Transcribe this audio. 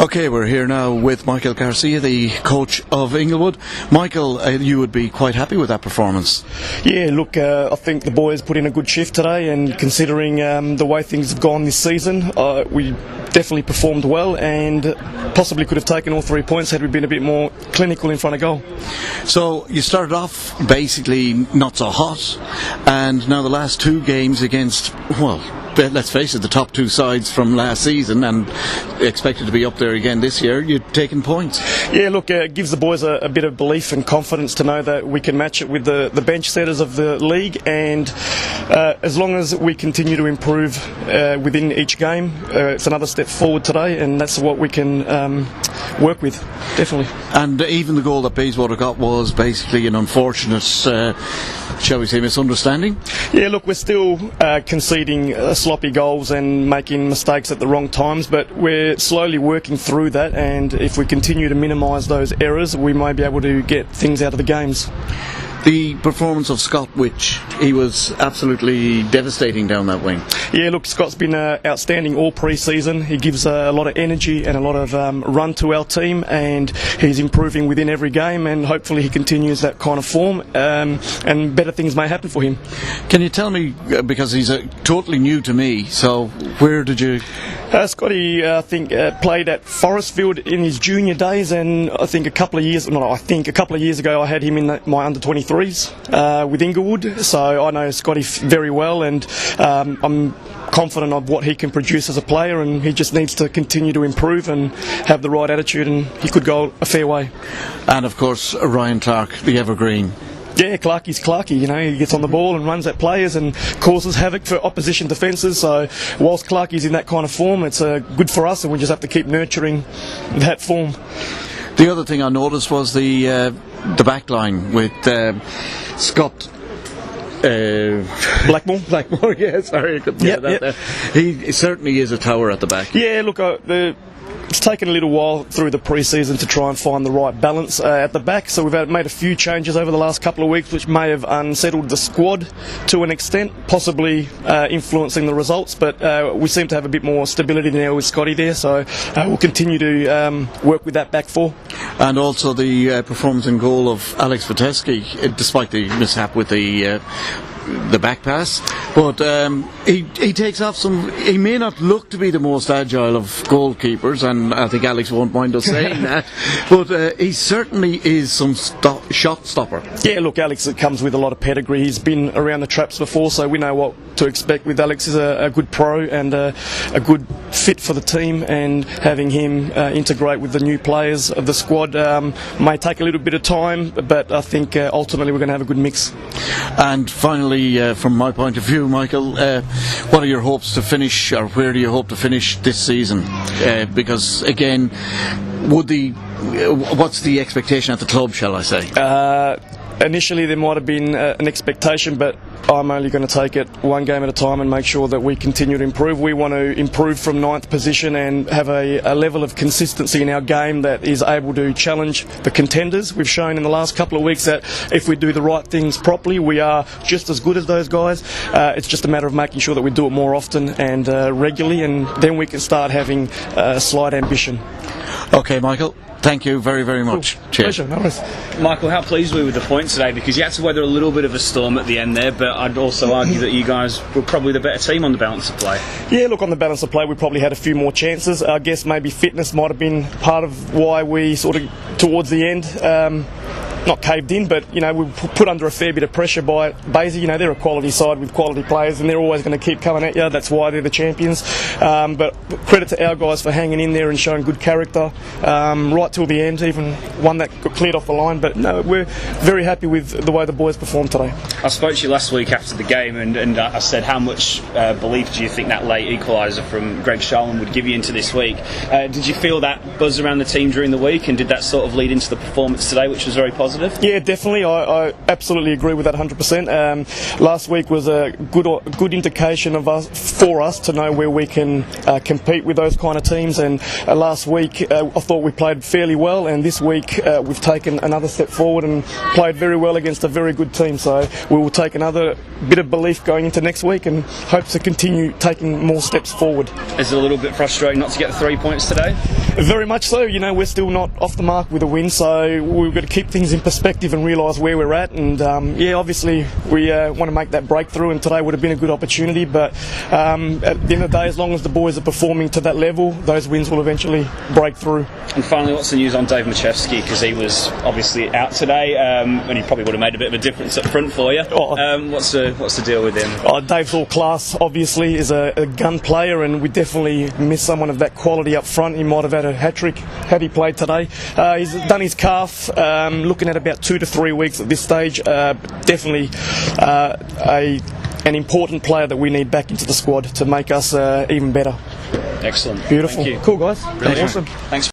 Okay, we're here now with Michael Garcia, the coach of Inglewood. Michael, you would be quite happy with that performance. Yeah, look, I think the boys put in a good shift today, and considering the way things have gone this season, we definitely performed well and possibly could have taken all 3 points had we been a bit more clinical in front of goal. So you started off basically not so hot, and now the last two games against, well, let's face it, the top two sides from last season, and expected to be up there again this year, you're taking points. Yeah, look, it gives the boys a bit of belief and confidence to know that we can match it with the bench setters of the league, and as long as we continue to improve within each game, it's another step forward today, and that's what we can work with, definitely. And even the goal that Bayswater got was basically an unfortunate, shall we say, misunderstanding? Yeah, look, we're still conceding sloppy goals and making mistakes at the wrong times, but we're slowly working through that, and if we continue to minimise those errors, we may be able to get things out of the games. The performance of Scott, which he was absolutely devastating down that wing. Yeah, look, Scott's been outstanding all pre-season. He gives a lot of energy and a lot of run to our team, and he's improving within every game, and hopefully he continues that kind of form, and better things may happen for him. Can you tell me, because he's totally new to me, so where did you... Scotty, I think, played at Forestfield in his junior days, and I think a couple of years ago I had him in my under-23s with Inglewood, so I know Scotty very well, and I'm confident of what he can produce as a player, and he just needs to continue to improve and have the right attitude, and he could go a fair way. And of course, Ryan Clark, the evergreen. Yeah, Clarkie's Clarkie, you know, he gets on the ball and runs at players and causes havoc for opposition defences, so whilst Clarkie's in that kind of form, it's good for us, and we just have to keep nurturing that form. The other thing I noticed was the back line with Scott Blackmore, yeah, sorry, I couldn't get that there. He certainly is a tower at the back. Yeah, look, it's taken a little while through the pre-season to try and find the right balance at the back, so we've made a few changes over the last couple of weeks which may have unsettled the squad to an extent, possibly influencing the results, but we seem to have a bit more stability now with Scotty there, so we'll continue to work with that back four. And also the performance and goal of Alex Viteski, despite the mishap with the back pass, but he takes off some. He may not look to be the most agile of goalkeepers, and I think Alex won't mind us saying that, but he certainly is some shot stopper. Yeah, look, Alex comes with a lot of pedigree. He's been around the traps before, so we know what to expect with Alex. Is a good pro and a good fit for the team, and having him integrate with the new players of the squad may take a little bit of time, but I think ultimately we're going to have a good mix. And finally, from my point of view, Michael, what are your hopes to finish, or where do you hope to finish this season? Because again, what's the expectation at the club, shall I say? Initially there might have been an expectation, but I'm only going to take it one game at a time and make sure that we continue to improve. We want to improve from 9th position and have a level of consistency in our game that is able to challenge the contenders. We've shown in the last couple of weeks that if we do the right things properly, we are just as good as those guys. It's just a matter of making sure that we do it more often and regularly, and then we can start having slight ambition. Okay, Michael. Thank you very, very much. Cool. Cheers. Pleasure. Nice. Michael, how pleased were you with the points today? Because you had to weather a little bit of a storm at the end there, but I'd also argue that you guys were probably the better team on the balance of play. Yeah, look, on the balance of play, we probably had a few more chances. I guess maybe fitness might have been part of why we sort of, towards the end, not caved in, but, you know, we put under a fair bit of pressure by Baysie. You know, they're a quality side with quality players, and they're always going to keep coming at you. That's why they're the champions. But credit to our guys for hanging in there and showing good character right till the end, even one that got cleared off the line. But no, we're very happy with the way the boys performed today. I spoke to you last week after the game, and I said, how much belief do you think that late equaliser from Greg Sharman would give you into this week? Did you feel that buzz around the team during the week, and did that sort of lead into the performance today, which was very positive? positive? Yeah, definitely. I absolutely agree with that 100%. Last week was a good indication for us to know where we can compete with those kind of teams. And last week I thought we played fairly well, and this week we've taken another step forward and played very well against a very good team. So we will take another bit of belief going into next week and hope to continue taking more steps forward. Is it a little bit frustrating not to get the 3 points today? Very much so. You know, we're still not off the mark with a win, so we've got to keep things in perspective and realise where we're at. And yeah, obviously we want to make that breakthrough, and today would have been a good opportunity. But at the end of the day, as long as the boys are performing to that level, those wins will eventually break through. And finally, what's the news on Dave Machewski? Because he was obviously out today, and he probably would have made a bit of a difference up front for you. What's the deal with him? Dave's all class. Obviously, is a gun player, and we definitely miss someone of that quality up front. He might have had a hat-trick had he played today. He's done his calf, looking at about 2 to 3 weeks at this stage. Definitely an important player that we need back into the squad to make us even better. Excellent. Beautiful. Thank you. Cool, guys. Really awesome. Thanks.